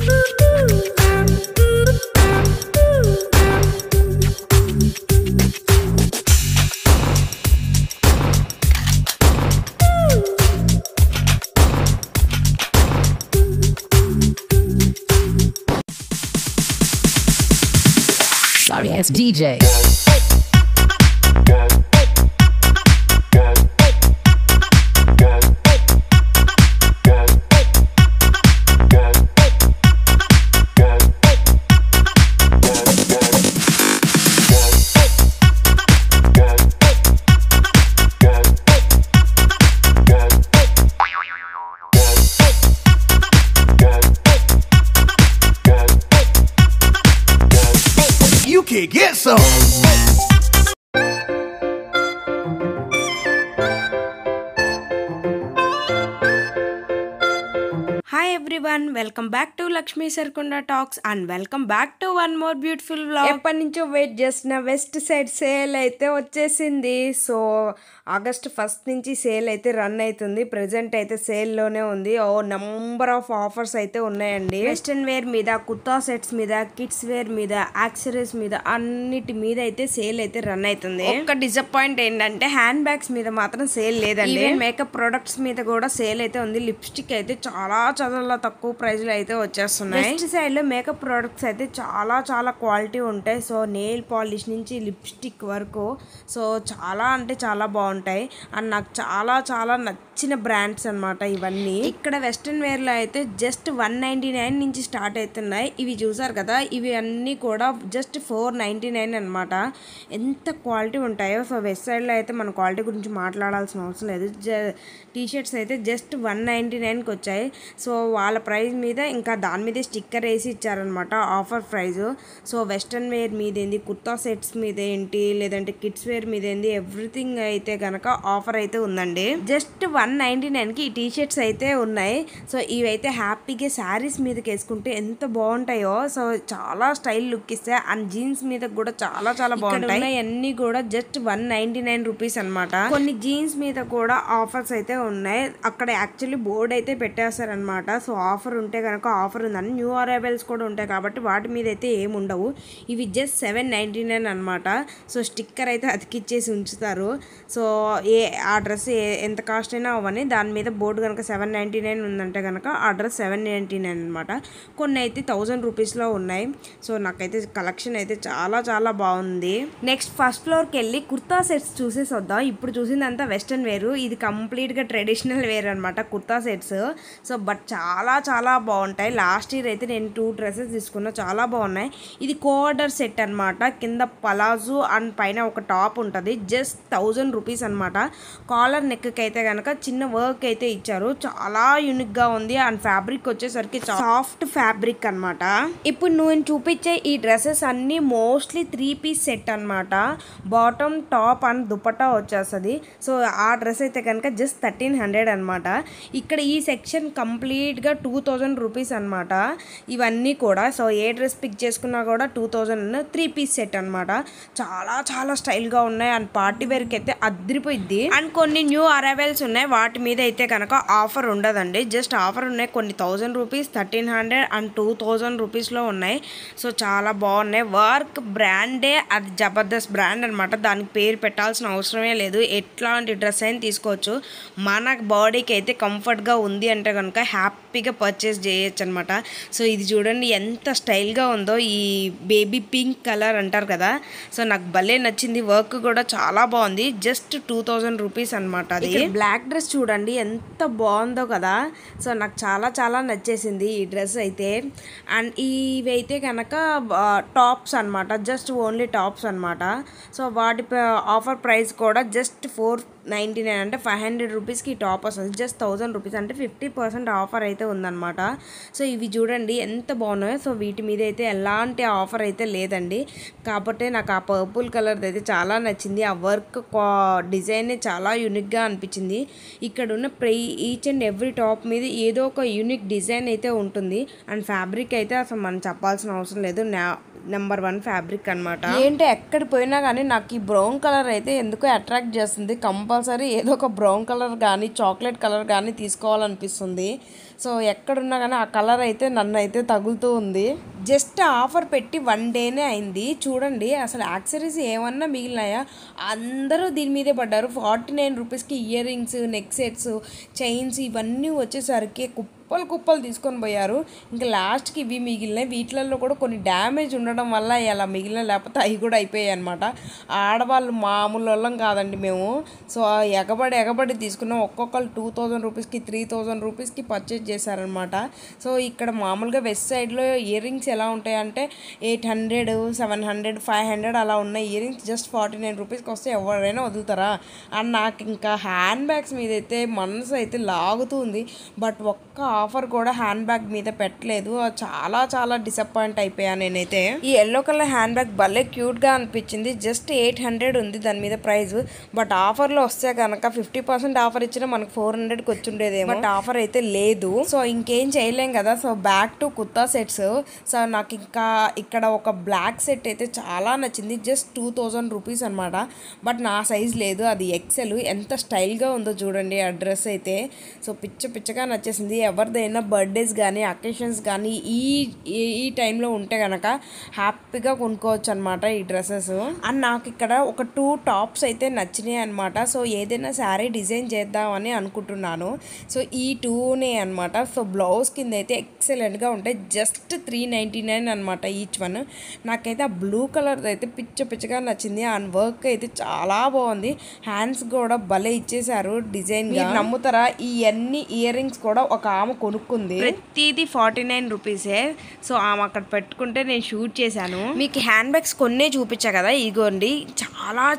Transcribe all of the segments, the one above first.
Sorry ass DJ. You can get some. Hi everyone, welcome back to Lakshmi Sarkunda Talks and welcome back to one more beautiful vlog. ఎప్పటి నుంచో wait చేసిన west side sale అయితే వచ్చేసింది. So August 1 నుంచి sale అయితే run అవుతుంది. Present అయితే సేల్లోనే ఉంది. నంబర్ ఆఫ్ ఆఫర్స్ అయితే ఉన్నాయండి. వెస్టర్న్ వేర్ మీద, కుర్తా సెట్స్ మీద, కిడ్స్ వేర్ మీద, యాక్సెసరీస్ మీద అన్నిటి మీద అయితే సేల్ అయితే రన్ అవుతుంది. ఒక డిసప్పాయింట్ ఏంటంటే హ్యాండ్ బ్యాగ్స్ మీద మాత్రం సేల్ లేదండి. మేకప్ ప్రొడక్ట్స్ మీద కూడా సేల్ అయితే ఉంది. లిప్స్టిక్ అయితే చాలా తక్కువ ప్రైస్ లో అయితే వచ్చేస్తున్నాయి. వెస్ట్ సైడ్ లో మేకప్ ప్రొడక్ట్స్ అయితే చాలా క్వాలిటీ ఉంటాయి. సో నెయిల్ పాలిష్ నుంచి లిప్స్టిక్ వరకు సో చాలా అంటే చాలా బాగుంటాయి. అండ్ నాకు చాలా నచ్చిన బ్రాండ్స్ అనమాట ఇవన్నీ. ఇక్కడ వెస్ట్రన్ వేర్ లో అయితే జస్ట్ 199 నుంచి స్టార్ట్ అవుతున్నాయి. ఇవి చూసారు కదా, ఇవి అన్నీ కూడా జస్ట్ 499 అనమాట. ఎంత క్వాలిటీ ఉంటాయో. సో వెస్ట్ సైడ్ లో అయితే మన క్వాలిటీ గురించి మాట్లాడాల్సిన అవసరం లేదు. టీ షర్ట్స్ అయితే జస్ట్ 199కి వచ్చాయి. సో వాళ్ళ ప్రైస్ మీద ఇంకా దాని మీదే స్టిక్కర్ వేసి ఇచ్చారనమాట offer price. So western wear మీద ఏంది, కుర్తా సెట్స్ మీద ఏంటి, లేదంటే కిడ్స్ వేర్ మీద ఏంది, ఎవ్రీథింగ్ అయితే కనుక ఆఫర్ అయితే ఉందండి. జస్ట్ 199కి ఈ టీ షర్ట్స్ అయితే ఉన్నాయి. సో ఇవైతే హ్యాపీగా శారీస్ మీదకి వేసుకుంటే ఎంత బాగుంటాయో. సో చాలా స్టైల్ లుక్ ఇస్తాయి. అండ్ జీన్స్ మీద కూడా చాలా బాగుంటాయి. అన్ని కూడా జస్ట్ 199 రూపీస్ అనమాట. కొన్ని జీన్స్ మీద కూడా ఆఫర్స్ అయితే ఉన్నాయి. అక్కడ యాక్చువల్లీ బోర్డు అయితే పెట్టేస్తారనమాట. సో ఆఫర్ ఉంటే కనుక ఆఫర్ ఉందని. న్యూ అరైవల్స్ కూడా ఉంటాయి కాబట్టి వాటి మీద అయితే ఏమి ఉండవు. ఇవి జస్ట్ 799 అనమాట. సో స్టిక్కర్ అయితే అతికిచ్చేసి ఉంచుతారు. సో ఆ డ్రెస్ ఎంత కాస్ట్ అయినా అవ్వని దాని మీద బోర్డు కనుక 799 ఉందంటే కనుక ఆ డ్రెస్ 799 అనమాట. కొన్ని అయితే 1000 రూపీస్లో ఉన్నాయి. సో నాకైతే కలెక్షన్ అయితే చాలా బాగుంది. నెక్స్ట్ ఫస్ట్ ఫ్లోర్కి వెళ్ళి కుర్తా సెట్స్ చూసేసి వద్దాం. ఇప్పుడు చూసిందంతా వెస్ట్రన్ వేరు, ఇది కంప్లీట్గా ట్రెడిషనల్ వేర్ అనమాట కుర్తా సెట్స్. సో బట్ చాలా బాగుంటాయి. లాస్ట్ ఇయర్ అయితే నేను 2 డ్రెస్సెస్ తీసుకున్నా, చాలా బాగున్నాయి. ఇది కోఆర్డర్ సెట్ అనమాట. కింద పలాజో అండ్ పైన ఒక టాప్ ఉంటుంది. జస్ట్ 1000 రూపీస్ అనమాట. కాలర్ నెక్కి అయితే కనుక చిన్న వర్క్ అయితే ఇచ్చారు. చాలా యూనిక్గా ఉంది. అండ్ ఫ్యాబ్రిక్ వచ్చేసరికి సాఫ్ట్ ఫ్యాబ్రిక్ అనమాట. ఇప్పుడు నేను చూపించే ఈ డ్రెస్సెస్ అన్నీ మోస్ట్లీ 3 పీస్ సెట్ అనమాట. బాటమ్, టాప్ అండ్ దుపట్టా వచ్చేస్తుంది. సో ఆ డ్రెస్ అయితే కనుక జస్ట్ 1300 అనమాట. ఇక్కడ ఈ సెక్షన్ కంప్లీట్గా 2000 రూపీస్ అనమాట. ఇవన్నీ కూడా సో ఏ డ్రెస్ పిక్ చేసుకున్నా కూడా 2000. 3 పీస్ సెట్ అనమాట. చాలా స్టైల్గా ఉన్నాయి. అండ్ పార్టీ వేర్కి అయితే అదిరిపోయిద్ది. అండ్ కొన్ని న్యూ అరైవల్స్ ఉన్నాయి. వాటి మీద అయితే కనుక ఆఫర్ ఉండదండి. జస్ట్ ఆఫర్ ఉన్నాయి. కొన్ని 1000 రూపీస్, 1300 అండ్ 2000 రూపీస్లో ఉన్నాయి. సో చాలా బాగున్నాయి. వర్క్ బ్రాండే, అది జబర్దస్త్ బ్రాండ్ అనమాట. దానికి పేరు పెట్టాల్సిన అవసరమే లేదు. ఎట్లాంటి డ్రెస్ అయినా తీసుకోవచ్చు. మన బాడీకి అయితే కంఫర్ట్గా ఉంది అంటే కనుక హ్యాపీగా పర్చేస్ చేయొచ్చు అనమాట. సో ఇది చూడండి ఎంత స్టైల్గా ఉందో. ఈ బేబీ పింక్ కలర్ అంటారు కదా, సో నాకు భలే నచ్చింది. వర్క్ కూడా చాలా బాగుంది. జస్ట్ 2000 రూపీస్ అనమాట. అది బ్లాక్ డ్రెస్ చూడండి ఎంత బాగుందో కదా. సో నాకు చాలా నచ్చేసింది ఈ డ్రెస్ అయితే. అండ్ ఇవైతే కనుక టాప్స్ అనమాట. జస్ట్ ఓన్లీ టాప్స్ అనమాట. సో వాటి ఆఫర్ ప్రైస్ కూడా జస్ట్ 499 అంటే 500 రూపీస్కి టాప్ వస్తుంది. జస్ట్ 1000 రూపీస్ అంటే 50% ఆఫర్ అయితే ఉందన్నమాట. సో ఇవి చూడండి ఎంత బాగున్నాయో. సో వీటి మీద అయితే ఎలాంటి ఆఫర్ అయితే లేదండి. కాబట్టి నాకు ఆ పర్పుల్ కలర్ అయితే చాలా నచ్చింది. ఆ వర్క్ డిజైన్ చాలా యూనిక్గా అనిపించింది. ఇక్కడ ఉన్న ఈచ్ అండ్ ఎవ్రీ టాప్ మీద ఏదో ఒక యూనిక్ డిజైన్ అయితే ఉంటుంది. అండ్ ఫ్యాబ్రిక్ అయితే అసలు మనం చెప్పాల్సిన అవసరం లేదు. నెంబర్ 1 ఫ్యాబ్రిక్ అనమాట. ఏంటో ఎక్కడ పోయినా కానీ నాకు ఈ బ్రౌన్ కలర్ అయితే ఎందుకో అట్రాక్ట్ చేస్తుంది. కంపల్సరీ కంపల్సరీ ఏదో ఒక బ్రౌన్ కలర్ కానీ చాక్లెట్ కలర్ కానీ తీసుకోవాలనిపిస్తుంది. సో ఎక్కడున్నా కానీ ఆ కలర్ అయితే నన్ను అయితే తగులుతూ ఉంది. జస్ట్ ఆఫర్ పెట్టి 1 డేనే అయింది. చూడండి అసలు యాక్సెసరీస్ ఏమన్నా మిగిలినాయా, అందరూ దీని మీదే పడ్డారు. 49 రూపీస్కి ear rings, neck sets, chains ఇవన్నీ వచ్చేసరికి కుప్పలు తీసుకొని పోయారు. ఇంకా లాస్ట్కి ఇవి మిగిలినాయి. వీటిలలో కూడా కొన్ని డ్యామేజ్ ఉండడం వల్ల అలా మిగిలిన, లేకపోతే అవి కూడా అయిపోయాయి అనమాట. ఆడవాళ్ళు మామూలు వాళ్ళం కాదండి మేము. సో ఎగబడి తీసుకున్నాం. ఒక్కొక్కరు 2000 రూపీస్కి 3000 రూపీస్కి పర్చేజ్ చేశారనమాట. సో ఇక్కడ మామూలుగా వెస్ట్ సైడ్లో ఇయర్ రింగ్స్ ఎలా ఉంటాయంటే 800, 700, 500 అలా ఉన్నాయి. ఇయర్ రింగ్స్ జస్ట్ 49 రూపీస్కి వస్తే ఎవరైనా వదులుతారా. అండ్ నాకు ఇంకా హ్యాండ్ బ్యాగ్స్ మీద అయితే మనసు అయితే లాగుతుంది. బట్ ఒక్క ఆఫర్ కూడా హ్యాండ్ బ్యాగ్ మీద పెట్టలేదు. చాలా డిసప్పాయింట్ అయిపోయాను నేనైతే. ఈ ఎల్లో కలర్ హ్యాండ్ బ్యాగ్ భలే క్యూట్గా అనిపించింది. జస్ట్ 800 ఉంది దాని మీద ప్రైస్. బట్ ఆఫర్లో వస్తే కనుక 50% ఆఫర్ ఇచ్చినా మనకు 400కి వచ్చి ఉండేదేమో. బట్ ఆఫర్ అయితే లేదు. సో ఇంకేం చేయలేం కదా. So back to kurta sets. So నాకు ఇంకా ఇక్కడ ఒక బ్లాక్ సెట్ అయితే చాలా నచ్చింది. జస్ట్ 2000 రూపీస్ అనమాట. బట్ నా సైజ్ లేదు, అది ఎక్సెల్. ఎంత స్టైల్గా ఉందో చూడండి ఆ డ్రెస్ అయితే. సో పిచ్చగా నచ్చేసింది. ఎవరిదైనా బర్త్డేస్ కానీ అకేషన్స్ కానీ ఈ టైంలో ఉంటే కనుక హ్యాపీగా కొనుక్కోవచ్చు అనమాట ఈ డ్రెస్సెస్. అండ్ నాకు ఇక్కడ ఒక 2 టాప్స్ అయితే నచ్చినాయి అనమాట. సో ఏదైనా శారీ డిజైన్ చేద్దామని అనుకుంటున్నాను. సో ఈ 2నే అనమాట. సో బ్లౌజ్ కింద అయితే ఎక్సలెంట్గా ఉంటాయి. జస్ట్ 399 అనమాట ఈచ్ వన్. నాకైతే ఆ బ్లూ కలర్ అయితే పిచ్చగా నచ్చింది. అండ్ వర్క్ అయితే చాలా బాగుంది. హ్యాండ్స్ కూడా భలే ఇచ్చేసారు డిజైన్. నమ్ముతారా, ఈ అన్ని ఇయర్ రింగ్స్ కూడా ఒక ఆమె కొనుక్కుంది. ప్రతిదీ 49 రూపీసే. సో ఆమె అక్కడ పెట్టుకుంటే నేను షూట్ చేశాను. మీకు హ్యాండ్ బ్యాగ్స్ కొన్నే చూపించా కదా, ఇగోండి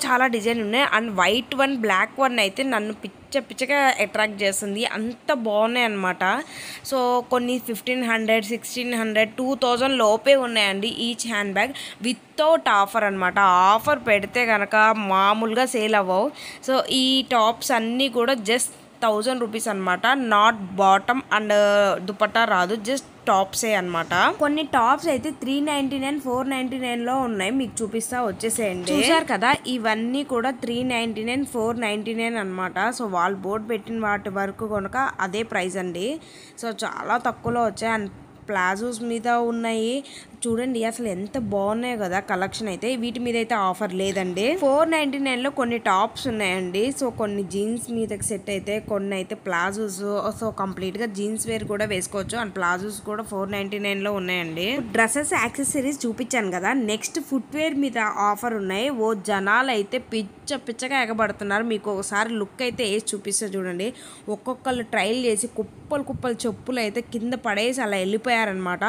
చాలా డిజైన్ ఉన్నాయి. And white one, black one అయితే నన్ను పిచ్చగా అట్రాక్ట్ చేస్తుంది. అంత బాగున్నాయి అనమాట. సో కొన్ని 1500, 1600, 2000 లోపే ఉన్నాయండి each hand bag without offer అనమాట. ఆఫర్ పెడితే కనుక మామూలుగా సేల్ అవ్వవు. సో ఈ టాప్స్ అన్నీ కూడా జస్ట్ 1000 రూపీస్ అనమాట. నాట్ బాటమ్ అండ్ దుపట్టా రాదు, జస్ట్ టాప్సే అనమాట. కొన్ని టాప్స్ అయితే 399, 499లో ఉన్నాయి. మీకు చూపిస్తా, వచ్చేసేయండి. చూసారు కదా, ఇవన్నీ కూడా 399, 499 అనమాట. సో వాళ్ళు బోర్డు పెట్టిన వాటి వరకు కనుక అదే ప్రైస్ అండి. సో చాలా తక్కువలో వచ్చాయి. అండ్ ప్లాజోస్ మీద ఉన్నాయి చూడండి, అసలు ఎంత బాగున్నాయి కదా కలెక్షన్ అయితే. వీటి మీద అయితే ఆఫర్ లేదండి. 499లో కొన్ని టాప్స్ ఉన్నాయండి. సో కొన్ని జీన్స్ మీదకి సెట్ అయితే, కొన్ని అయితే ప్లాజోస్. సో కంప్లీట్గా జీన్స్ వేర్ కూడా వేసుకోవచ్చు. అండ్ ప్లాజోస్ కూడా 499లో ఉన్నాయండి. డ్రెస్సెస్, యాక్సెసరీస్ చూపించాను కదా. నెక్స్ట్ ఫుట్వేర్ మీద ఆఫర్ ఉన్నాయి. జనాలు అయితే పిచ్చగా ఎగబడుతున్నారు. మీకు ఒకసారి లుక్ అయితే వేసి చూపిస్తే చూడండి. ఒక్కొక్కళ్ళు ట్రైల్ చేసి కుప్పలు చెప్పులు అయితే కింద పడేసి అలా వెళ్ళిపోయారనమాట.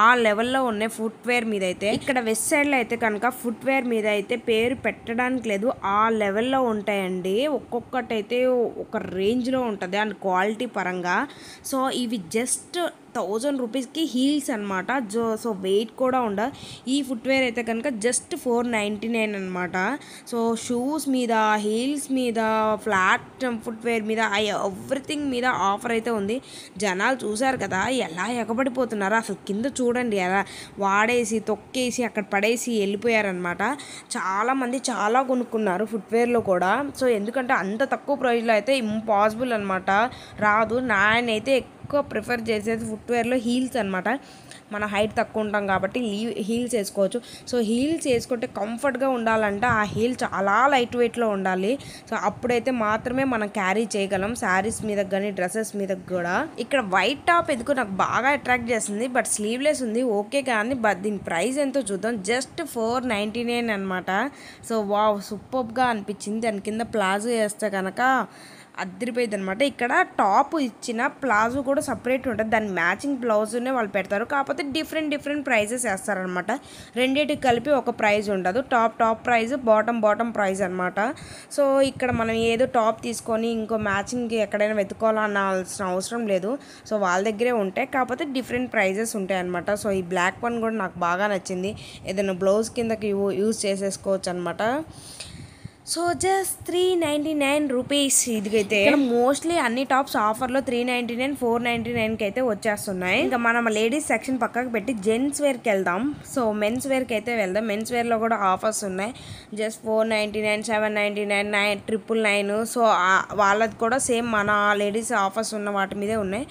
ఆ లెవెల్లో ఉన్నాయి ఫుట్వేర్ మీద అయితే. ఇక్కడ వెస్ట్ సైడ్లో అయితే కనుక ఫుట్వేర్ మీద అయితే పేరు పెట్టడానికి లేదు, ఆ లెవెల్లో ఉంటాయండి. ఒక్కొక్కటి అయితే ఒక రేంజ్లో ఉంటుంది అండ్ క్వాలిటీ పరంగా. సో ఇవి జస్ట్ 1000 రూపీస్కి హీల్స్ అనమాట. సో వెయిట్ కూడా ఉండదు. ఈ ఫుట్వేర్ అయితే కనుక జస్ట్ 499 అనమాట. సో షూస్ మీద, హీల్స్ మీద, ఫ్లాట్ ఫుట్వేర్ మీద, ఎవ్రీథింగ్ మీద ఆఫర్ అయితే ఉంది. జనాలు చూసారు కదా ఎలా ఎగబడిపోతున్నారు. అసలు కింద చూడండి ఎలా వాడేసి తొక్కేసి అక్కడ పడేసి వెళ్ళిపోయారనమాట. చాలామంది చాలా కొనుక్కున్నారు ఫుట్వేర్లో కూడా. సో ఎందుకంటే అంత తక్కువ ప్రైస్లో అయితే ఇంపాసిబుల్ అనమాట, రాదు. నాయనైతే ఎక్కువ ప్రిఫర్ చేసేది ఫుట్వేర్లో హీల్స్ అనమాట. మన హైట్ తక్కువ ఉంటాం కాబట్టి హీల్స్ వేసుకోవచ్చు. సో హీల్స్ వేసుకుంటే కంఫర్ట్గా ఉండాలంటే ఆ హీల్ చాలా లైట్ వెయిట్లో ఉండాలి. సో అప్పుడైతే మాత్రమే మనం క్యారీ చేయగలం శారీస్ మీద కానీ డ్రెస్సెస్ మీద కూడా. ఇక్కడ వైట్ టాప్ ఎందుకు నాకు బాగా అట్రాక్ట్ చేస్తుంది. బట్ స్లీవ్లెస్ ఉంది ఓకే, కానీ బట్ దీని ప్రైస్ ఎంతో చూద్దాం. జస్ట్ 499 అనమాట. సో వావ్, సూపర్గా అనిపించింది. దాని కింద ప్లాజో వేస్తే కనుక అదిరిపోయింది అనమాట. ఇక్కడ టాప్ ఇచ్చిన ప్లాజో కూడా సపరేట్ ఉంటుంది. దాని మ్యాచింగ్ బ్లౌజ్నే వాళ్ళు పెడతారు. కాకపోతే డిఫరెంట్ ప్రైజెస్ వేస్తారనమాట. రెండింటికి కలిపి ఒక ప్రైజ్ ఉండదు. టాప్ ప్రైజ్, బాటమ్ ప్రైజ్ అనమాట. సో ఇక్కడ మనం ఏదో టాప్ తీసుకొని ఇంకో మ్యాచింగ్ ఎక్కడైనా వెతుకోవాలనాల్సిన అవసరం లేదు. సో వాళ్ళ దగ్గరే ఉంటాయి, కాకపోతే డిఫరెంట్ ప్రైజెస్ ఉంటాయి అనమాట. సో ఈ బ్లాక్ వన్ కూడా నాకు బాగా నచ్చింది. ఏదైనా బ్లౌజ్ కిందకి యూజ్ చేసేసుకోవచ్చు అనమాట. So just 399 rupees. ఇదిగైతే మోస్ట్లీ అన్ని టాప్స్ ఆఫర్లో 399 499కి అయితే వచ్చేస్తున్నాయి. ఇంకా మనం లేడీస్ సెక్షన్ పక్కకు పెట్టి జెంట్స్ వేర్కి వెళ్దాం. సో మెన్స్ వేర్కి అయితే వెళ్దాం. మెన్స్ వేర్లో కూడా ఆఫర్స్ ఉన్నాయి. జస్ట్ 499 799 999. సో వాళ్ళది కూడా సేమ్ మన లేడీస్ ఆఫర్స్ ఉన్న వాటి మీదే ఉన్నాయి.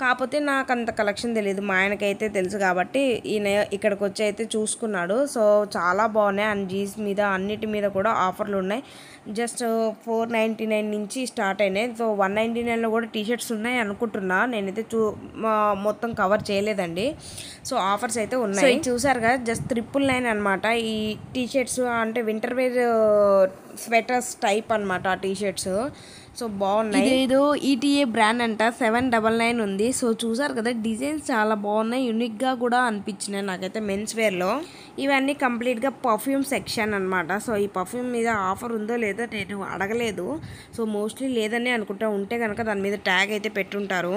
కాకపోతే నాకు అంత కలెక్షన్ తెలియదు, మా ఆయనకైతే తెలుసు కాబట్టి ఈయన ఇక్కడికి వచ్చి అయితే చూసుకున్నాడు. సో చాలా బాగున్నాయి. అండ్ జీన్స్ మీద అన్నిటి మీద కూడా ఆఫర్లు ఉన్నాయి. జస్ట్ 499 నుంచి స్టార్ట్ అయినాయి. సో 199లో కూడా టీషర్ట్స్ ఉన్నాయి అనుకుంటున్నా, నేనైతే మొత్తం కవర్ చేయలేదండి. సో ఆఫర్స్ అయితే ఉన్నాయి. సో చూసారు కదా, జస్ట్ 999 అనమాట. ఈ టీషర్ట్స్ అంటే వింటర్ వేర్ స్వెటర్స్ టైప్ అనమాట ఆ టీషర్ట్స్. సో బాగున్నాయి. ఇదేదో ఈటీఏ బ్రాండ్ అంట, 799 ఉంది. సో చూసారు కదా, డిజైన్స్ చాలా బాగున్నాయి, యూనిక్గా కూడా అనిపించినాయి నాకైతే మెన్స్ వేర్లో. ఇవన్నీ కంప్లీట్గా పర్ఫ్యూమ్ సెక్షన్ అనమాట. సో ఈ పర్ఫ్యూమ్ మీద ఆఫర్ ఉందో లేదో నేను అడగలేదు. సో మోస్ట్లీ లేదని అనుకుంటా, ఉంటే కనుక దాని మీద ట్యాగ్ అయితే పెట్టుంటారు.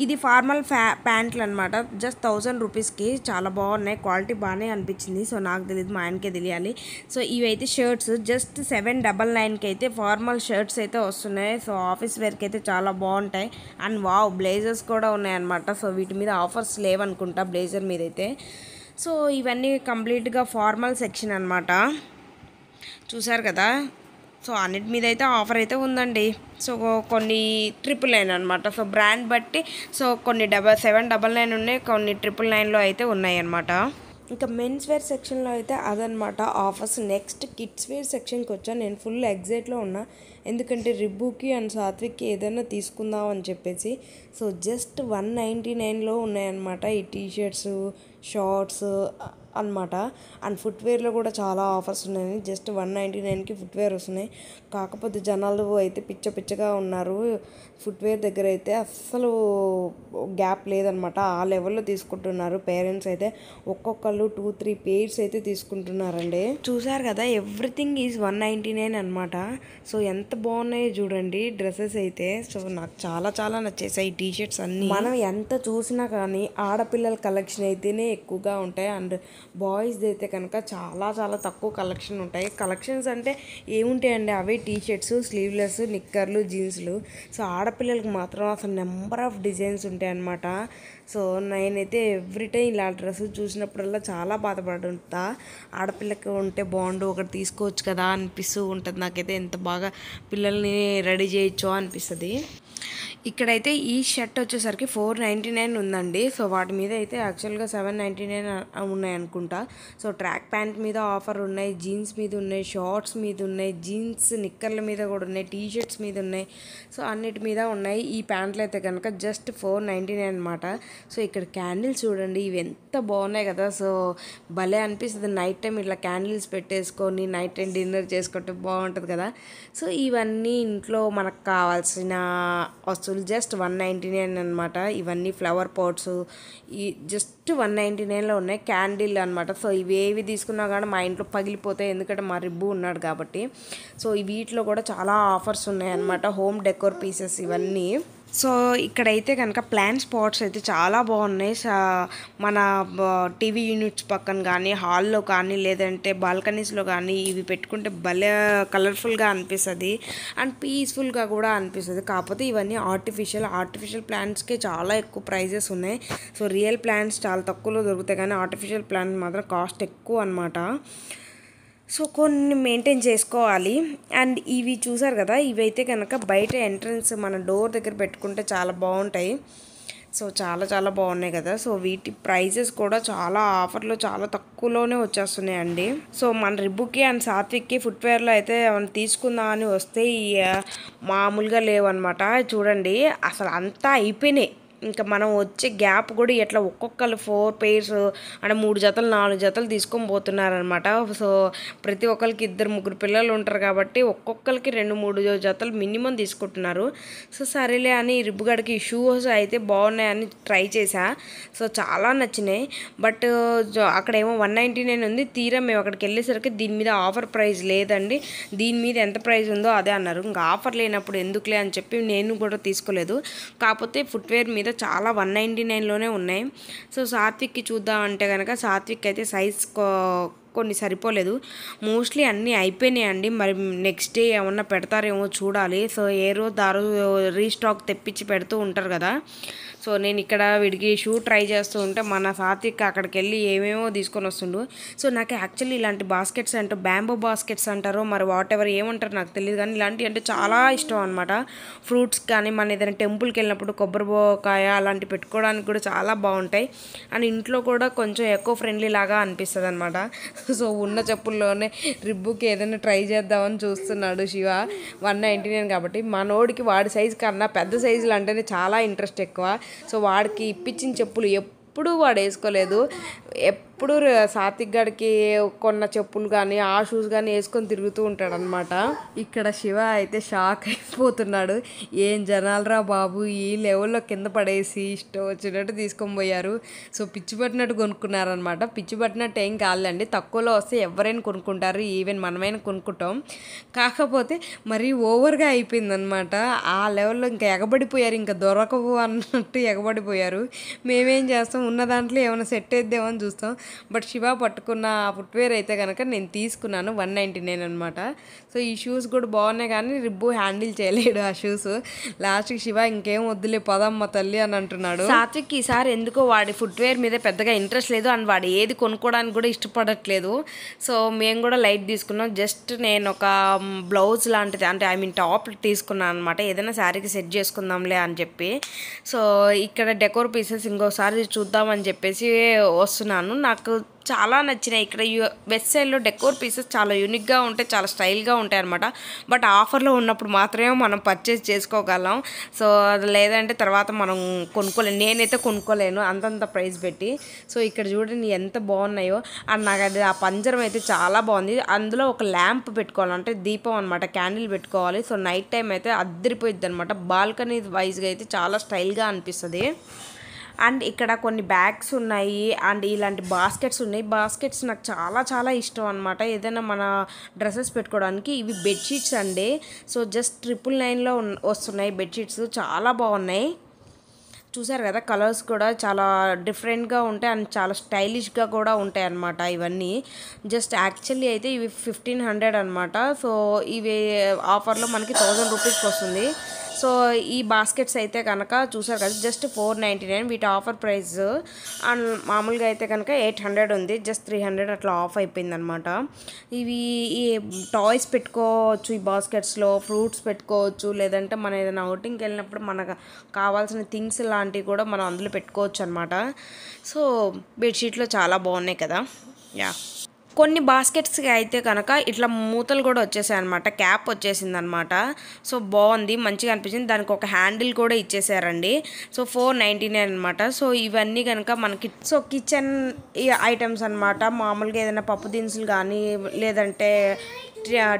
ఇది ఫార్మల్ ప్యాంట్లు అనమాట. జస్ట్ 1000 రూపీస్కి చాలా బాగున్నాయి, క్వాలిటీ బాగానే అనిపించింది. సో నాకు తెలియదు, మా ఆయనకే తెలియాలి. సో ఇవైతే షర్ట్స్ జస్ట్ 799కి అయితే ఫార్మల్ షర్ట్స్ అయితే వస్తున్నాయి. సో ఆఫీస్ వేర్కి అయితే చాలా బాగుంటాయి. అండ్ వావ్, బ్లేజర్స్ కూడా ఉన్నాయన్నమాట. సో వీటి మీద ఆఫర్స్ లేవనుకుంటా బ్లేజర్ మీద అయితే. సో ఇవన్నీ కంప్లీట్గా ఫార్మల్ సెక్షన్ అనమాట. చూసారు కదా, సో అన్నిటి మీద అయితే ఆఫర్ అయితే ఉందండి. సో కొన్ని 999 అనమాట. సో బ్రాండ్ బట్టి సో కొన్ని 799 ఉన్నాయి, కొన్ని 999లో అయితే ఉన్నాయి అనమాట. ఇంకా మెన్స్ వేర్ సెక్షన్లో అయితే అదనమాట ఆఫర్స్. నెక్స్ట్ కిడ్స్ వేర్ సెక్షన్కి వచ్చాను. నేను ఫుల్ ఎగ్జైట్లో ఉన్నా, ఎందుకంటే రిబ్బుకి అండ్ సాత్విక్కి ఏదైనా తీసుకుందాం అని చెప్పేసి. సో జస్ట్ 199లో ఉన్నాయన్నమాట ఈ టీషర్ట్స్, షార్ట్స్ అనమాట. అండ్ ఫుట్వేర్లో కూడా చాలా ఆఫర్స్ ఉన్నాయి. జస్ట్ 199కి ఫుట్వేర్ వస్తున్నాయి. కాకపోతే జనాలు అయితే పిచ్చగా ఉన్నారు. ఫుట్వేర్ దగ్గర అయితే అస్సలు గ్యాప్ లేదనమాట. ఆ లెవెల్లో తీసుకుంటున్నారు. పేరెంట్స్ అయితే ఒక్కొక్కళ్ళు 2-3 పేర్స్ అయితే తీసుకుంటున్నారండి. చూసారు కదా, ఎవ్రీథింగ్ ఈజ్ 199 అనమాట. సో ఎంత బాగున్నాయో చూడండి డ్రెస్సెస్ అయితే. సో నాకు చాలా నచ్చేసాయి ఈ టీషర్ట్స్ అన్నీ. మనం ఎంత చూసినా కానీ ఆడపిల్లల కలెక్షన్ అయితేనే ఎక్కువగా ఉంటాయి. అండ్ బాయ్స్ది అయితే కనుక చాలా తక్కువ కలెక్షన్ ఉంటాయి. కలెక్షన్స్ అంటే ఏముంటాయండి, అవే టీషర్ట్స్, స్లీవ్లెస్, నిక్కర్లు, జీన్స్లు. సో ఆడపిల్లలకు మాత్రం అసలు నెంబర్ ఆఫ్ డిజైన్స్ ఉంటాయి అన్నమాట. సో నేనైతే ఎవ్రీ టైం ఇలా డ్రెస్ చూసినప్పుడల్లా చాలా బాధపడుతుంటా. ఆడపిల్లకి ఉంటే బాగుండు, ఒకటి తీసుకోవచ్చు కదా అనిపిస్తూ ఉంటుంది నాకైతే. ఎంత బాగా పిల్లల్ని రెడీ చేయొచ్చో అనిపిస్తుంది. ఇక్కడైతే ఈ షర్ట్ వచ్చేసరికి 499 ఉందండి. సో వాటి మీద అయితే యాక్చువల్గా 799 ఉన్నాయి అనుకుంటా. సో ట్రాక్ ప్యాంట్ మీద ఆఫర్ ఉన్నాయి, జీన్స్ మీద ఉన్నాయి, షార్ట్స్ మీద ఉన్నాయి, జీన్స్ నిక్కర్ల మీద కూడా ఉన్నాయి, టీషర్ట్స్ మీద ఉన్నాయి. సో అన్నిటి మీద ఉన్నాయి. ఈ ప్యాంట్లు అయితే కనుక జస్ట్ 499 అనమాట. సో ఇక్కడ క్యాండిల్స్ చూడండి, ఇవి ఎంత బాగున్నాయి కదా. సో భలే అనిపిస్తుంది నైట్ టైం ఇట్లా క్యాండిల్స్ పెట్టేసుకొని నైట్ టైం డిన్నర్ చేసుకుంటే బాగుంటుంది కదా. సో ఇవన్నీ ఇంట్లో మనకు కావాల్సిన వస్తువులు జస్ట్ 199 అనమాట. ఇవన్నీ ఫ్లవర్ పాట్స్ ఈ జస్ట్ 199లో ఉన్నాయి. క్యాండిల్ అనమాట. సో ఇవేవి తీసుకున్నా కానీ మా ఇంట్లో పగిలిపోతాయి, ఎందుకంటే మా రిబ్బు ఉన్నాడు కాబట్టి. సో వీటిలో కూడా చాలా ఆఫర్స్ ఉన్నాయి అనమాట. హోమ్ డెకోర్ పీసెస్ ఇవన్నీ. సో ఇక్కడైతే కనుక ప్లాంట్ స్పాట్స్ అయితే చాలా బాగున్నాయి. మన టీవీ యూనిట్స్ పక్కన కానీ, హాల్లో కానీ, లేదంటే బాల్కనీస్లో కానీ ఇవి పెట్టుకుంటే భలే కలర్ఫుల్గా అనిపిస్తుంది అండ్ పీస్ఫుల్గా కూడా అనిపిస్తుంది. కాకపోతే ఇవన్నీ ఆర్టిఫిషియల్ ప్లాంట్స్కి చాలా ఎక్కువ ప్రైజెస్ ఉన్నాయి. సో రియల్ ప్లాంట్స్ చాలా తక్కువలో దొరుకుతాయి, కానీ ఆర్టిఫిషియల్ ప్లాంట్స్ మాత్రం కాస్ట్ ఎక్కువ అనమాట. సో కొన్ని మెయింటైన్ చేసుకోవాలి. అండ్ ఇవి చూసారు కదా, ఇవైతే కనుక బయట ఎంట్రన్స్ మన డోర్ దగ్గర పెట్టుకుంటే చాలా బాగుంటాయి. సో చాలా బాగున్నాయి కదా. సో వీటి ప్రైజెస్ కూడా చాలా ఆఫర్లో చాలా తక్కువలోనే వచ్చేస్తున్నాయండి. సో మన రిబ్బుకి అండ్ సాత్విక్కి ఫుట్వేర్లో అయితే తీసుకుందాం అని వస్తే మామూలుగా లేవన్నమాట. చూడండి అసలు అంతా అయిపోయినాయి. ఇంకా మనం వచ్చే గ్యాప్ కూడా ఎట్లా ఒక్కొక్కరు 4 pairs అంటే 3 జతలు 4 జతలు తీసుకొని పోతున్నారనమాట. సో ప్రతి ఒక్కరికి 2-3 పిల్లలు ఉంటారు కాబట్టి ఒక్కొక్కరికి 2-3 జతలు మినిమం తీసుకుంటున్నారు. సో సరేలే అని రిబ్బుగడికి షూస్ అయితే బాగున్నాయని ట్రై చేసా. సో చాలా నచ్చినాయి. బట్ అక్కడేమో 199 ఉంది. తీరా మేము అక్కడికి వెళ్ళేసరికి దీని మీద ఆఫర్ ప్రైస్ లేదండి, దీని మీద ఎంత ప్రైస్ ఉందో అదే అన్నారు. ఇంకా ఆఫర్ లేనప్పుడు ఎందుకులే అని చెప్పి నేను కూడా తీసుకోలేదు. కాకపోతే ఫుట్వేర్ మీద చాలా 199లోనే ఉన్నాయి. సో సాత్విక్కి చూద్దాం అంటే కనుక సాత్విక్ అయితే సైజ్ కొన్ని సరిపోలేదు. మోస్ట్లీ అన్నీ అయిపోయినాయండి. మరి నెక్స్ట్ డే ఏమన్నా పెడతారేమో చూడాలి. సో ఏ రోజు ఆ రోజు రీస్టాక్ తెప్పించి పెడుతూ ఉంటారు కదా. సో నేను ఇక్కడ వీడికి షూ ట్రై చేస్తూ ఉంటే మన సాత్విక్ అక్కడికి వెళ్ళి ఏమేమో తీసుకొని వస్తుండు. సో నాకు యాక్చువల్లీ ఇలాంటి బాస్కెట్స్ అంటే బ్యాంబో బాస్కెట్స్ అంటారో మరి వాట్ ఎవర్ ఏమంటారు నాకు తెలియదు, కానీ ఇలాంటివి అంటే చాలా ఇష్టం అనమాట. ఫ్రూట్స్ కానీ మన ఏదైనా టెంపుల్కి వెళ్ళినప్పుడు కొబ్బరికాయ అలాంటివి పెట్టుకోవడానికి కూడా చాలా బాగుంటాయి. అండ్ ఇంట్లో కూడా కొంచెం ఎకో ఫ్రెండ్లీ లాగా అనిపిస్తుంది అనమాట. సో ఉన్న చెప్పుల్లోనే రిబ్బుకి ఏదైనా ట్రై చేద్దామని చూస్తున్నాడు శివ. 199 కాబట్టి మనోడికి వాడి సైజు కన్నా పెద్ద సైజులు అంటేనే చాలా ఇంట్రెస్ట్ ఎక్కువ. సో వాడికి ఇప్పించిన చెప్పులు ఎప్పుడూ వాడు వేసుకోలేదు. ఎప్పుడు సాత్విక్ గడికి కొన్న చెప్పులు కానీ ఆ షూస్ కానీ వేసుకొని తిరుగుతూ ఉంటాడు అనమాట. ఇక్కడ శివ అయితే షాక్ అయిపోతున్నాడు. ఏం జనాలరా బాబు, ఈ లెవెల్లో కింద పడేసి ఇష్టం వచ్చినట్టు తీసుకొని పోయారు. సో పిచ్చి పట్టినట్టు కొనుక్కున్నారనమాట. పిచ్చి పట్టినట్టు ఏం కాదులేండి, తక్కువలో వస్తే ఎవరైనా కొనుక్కుంటారు, ఈవెన్ మనమైనా కొనుక్కుంటాం. కాకపోతే మరీ ఓవర్గా అయిపోయిందనమాట. ఆ లెవెల్లో ఇంకా ఎగబడిపోయారు, ఇంకా దొరకవు అన్నట్టు ఎగబడిపోయారు. మేమేం చేస్తాం, ఉన్న దాంట్లో ఏమైనా సెట్ వేద్దామని చూస్తాం. బట్ శివ పట్టుకున్న ఫుట్వేర్ అయితే కనుక నేను తీసుకున్నాను 199 అనమాట. సో ఈ షూస్ కూడా బాగున్నాయి, కానీ రిబ్బు హ్యాండిల్ చేయలేడు ఆ షూస్. లాస్ట్కి శివ ఇంకేం వద్దులే పదమ్మ తల్లి అని అంటున్నాడు. సాత్విక్ ఈసారి ఎందుకో వాడి ఫుట్వేర్ మీద పెద్దగా ఇంట్రెస్ట్ లేదు, అండ్ వాడు ఏది కొనుక్కోవడానికి కూడా ఇష్టపడట్లేదు. సో మేము కూడా లైట్ తీసుకున్నాం. జస్ట్ నేను ఒక బ్లౌజ్ లాంటిది అంటే టాప్ తీసుకున్నాను అనమాట, ఏదైనా శారీకి సెట్ చేసుకుందాంలే అని చెప్పి. సో ఇక్కడ డెకోర్ పీసెస్ ఇంకోసారి చూద్దామని చెప్పేసి వస్తున్నాను. నాకు చాలా నచ్చినాయి. ఇక్కడ వెస్ట్ సైడ్లో డెకోర్ పీసెస్ చాలా యూనిక్గా ఉంటాయి, చాలా స్టైల్గా ఉంటాయి అనమాట. బట్ ఆఫర్లో ఉన్నప్పుడు మాత్రమే మనం పర్చేస్ చేసుకోగలం. సో లేదంటే తర్వాత మనం కొనుక్కోలేము. నేనైతే కొనుక్కోలేను అంతంత ప్రైస్ పెట్టి. సో ఇక్కడ చూడండి ఎంత బాగున్నాయో. అండ్ నాకు అది ఆ పంజరం అయితే చాలా బాగుంది. అందులో ఒక ల్యాంప్ పెట్టుకోవాలి, అంటే దీపం అనమాట, క్యాండిల్ పెట్టుకోవాలి. సో నైట్ టైం అయితే అద్దరిపోయిద్ది అనమాట. బాల్కనీ వైజ్గా అయితే చాలా స్టైల్గా అనిపిస్తుంది. అండ్ ఇక్కడ కొన్ని బ్యాగ్స్ ఉన్నాయి, అండ్ ఇలాంటి బాస్కెట్స్ ఉన్నాయి. బాస్కెట్స్ నాకు చాలా చాలా ఇష్టం అనమాట, ఏదైనా మన డ్రెస్సెస్ పెట్టుకోవడానికి. ఇవి బెడ్షీట్స్ అండి. సో జస్ట్ 999లో వస్తున్నాయి బెడ్షీట్స్, చాలా బాగున్నాయి. చూసారు కదా, కలర్స్ కూడా చాలా డిఫరెంట్గా ఉంటాయి అండ్ చాలా స్టైలిష్గా కూడా ఉంటాయి అన్నమాట. ఇవన్నీ జస్ట్ యాక్చువల్లీ అయితే ఇవి 1500 అనమాట. సో ఇవి ఆఫర్లో మనకి 1000 రూపీస్కి వస్తుంది. సో ఈ బాస్కెట్స్ అయితే కనుక చూసారు కదా, జస్ట్ 499 వీటి ఆఫర్ ప్రైస్. అండ్ మామూలుగా అయితే కనుక 800 ఉంది, జస్ట్ 300 అట్లా ఆఫ్ అయిపోయింది అనమాట. ఇవి ఈ టాయ్స్ పెట్టుకోవచ్చు, ఈ బాస్కెట్స్లో ఫ్రూట్స్ పెట్టుకోవచ్చు, లేదంటే మనం ఏదైనా అవుటింగ్కి వెళ్ళినప్పుడు మనకు కావాల్సిన థింగ్స్ లాంటివి కూడా మనం అందులో పెట్టుకోవచ్చు అనమాట. సో బెడ్షీట్లో చాలా బాగున్నాయి కదా. యా, కొన్ని బాస్కెట్స్కి అయితే కనుక ఇట్లా మూతలు కూడా వచ్చేసాయి అనమాట, క్యాప్ వచ్చేసింది అనమాట. సో బాగుంది, మంచిగా అనిపించింది. దానికి ఒక హ్యాండిల్ కూడా ఇచ్చేసారండి. సో 499 అనమాట. సో ఇవన్నీ కనుక మనకి సో కిచెన్ ఐటమ్స్ అనమాట. మామూలుగా ఏదైనా పప్పు దినుసులు కానీ లేదంటే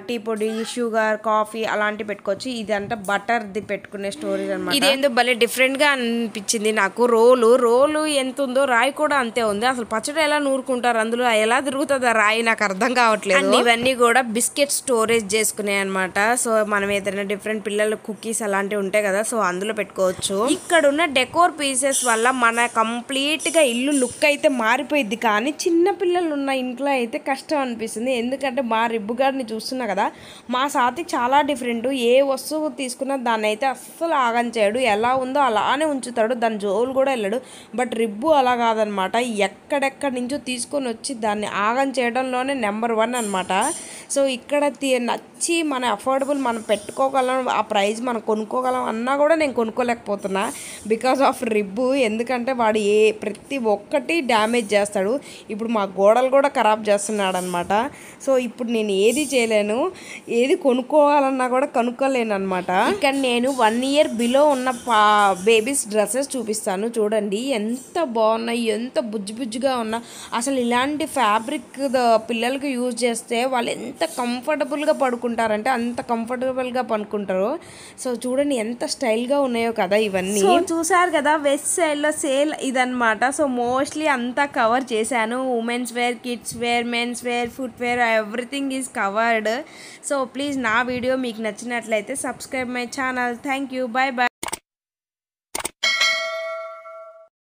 టీ పొడి, షుగర్, కాఫీ అలాంటివి పెట్టుకోవచ్చు. ఇదంతా బటర్ది పెట్టుకునే స్టోరేజ్ అనమాట. ఇదేందో భలే డిఫరెంట్గా అనిపించింది నాకు. రోలు ఎంత ఉందో రాయి కూడా అంతే ఉంది. అసలు పచ్చడి ఎలా నూరుకుంటారు, అందులో ఎలా తిరుగుతుంది ఆ రాయి, నాకు అర్థం కావట్లేదు. ఇవన్నీ కూడా బిస్కెట్ స్టోరేజ్ చేసుకునే అనమాట. సో మనం ఏదైనా డిఫరెంట్ పిల్లల కుకీస్ అలాంటివి ఉంటాయి కదా, సో అందులో పెట్టుకోవచ్చు. ఇక్కడ ఉన్న డెకోర్ పీసెస్ వల్ల మన కంప్లీట్గా ఇల్లు లుక్ అయితే మారిపోయింది, కానీ చిన్న పిల్లలు ఉన్న ఇంట్లో అయితే కష్టం అనిపిస్తుంది. ఎందుకంటే మా రిబ్బుగాడిని చూస్తున్నా కదా, మా సాత్విక్ చాలా డిఫరెంట్. ఏ వస్తువు తీసుకున్నా దాన్ని అయితే అస్సలు ఆగం చేయడు, ఎలా ఉందో అలానే ఉంచుతాడు, దాని జోలు కూడా వెళ్ళాడు. బట్ రిబ్బు అలా కాదనమాట, ఎక్కడెక్కడి నుంచో తీసుకొని వచ్చి దాన్ని ఆగం చేయడంలోనే నెంబర్ 1 అనమాట. సో ఇక్కడ నచ్చి మన అఫోర్డబుల్ మనం పెట్టుకోగలం, ఆ ప్రైస్ మనం కొనుక్కోగలం అన్నా కూడా నేను కొనుక్కోలేకపోతున్నా బికాస్ ఆఫ్ రిబ్బు. ఎందుకంటే వాడు ప్రతి ఒక్కటి డ్యామేజ్ చేస్తాడు. ఇప్పుడు మా గోడలు కూడా ఖరాబ్ చేస్తున్నాడు అనమాట. సో ఇప్పుడు నేను ఏది చేయలేను, ఏది కొనుక్కోవాలన్నా కూడా కొనుక్కోలేను అనమాట. ఇక్కడ నేను 1 year బిలో ఉన్న బేబీస్ డ్రెస్సెస్ చూపిస్తాను. చూడండి ఎంత బాగున్నాయి, ఎంత బుజ్జిగా ఉన్నా. అసలు ఇలాంటి ఫ్యాబ్రిక్ పిల్లలకి యూజ్ చేస్తే వాళ్ళు ఎంత కంఫర్టబుల్గా పడుకుంటారంటే అంత కంఫర్టబుల్గా పడుకుంటారు. సో చూడండి ఎంత స్టైల్గా ఉన్నాయో కదా ఇవన్నీ. సో చూసారు కదా, వెస్ట్ సైడ్లో సేల్ ఇదనమాట. సో మోస్ట్లీ అంతా కవర్ చేశాను. Women's wear, kids wear, men's wear, footwear, everything is covered. So please నా వీడియో మీకు నచ్చినట్లయితే subscribe my channel. Thank you, bye bye.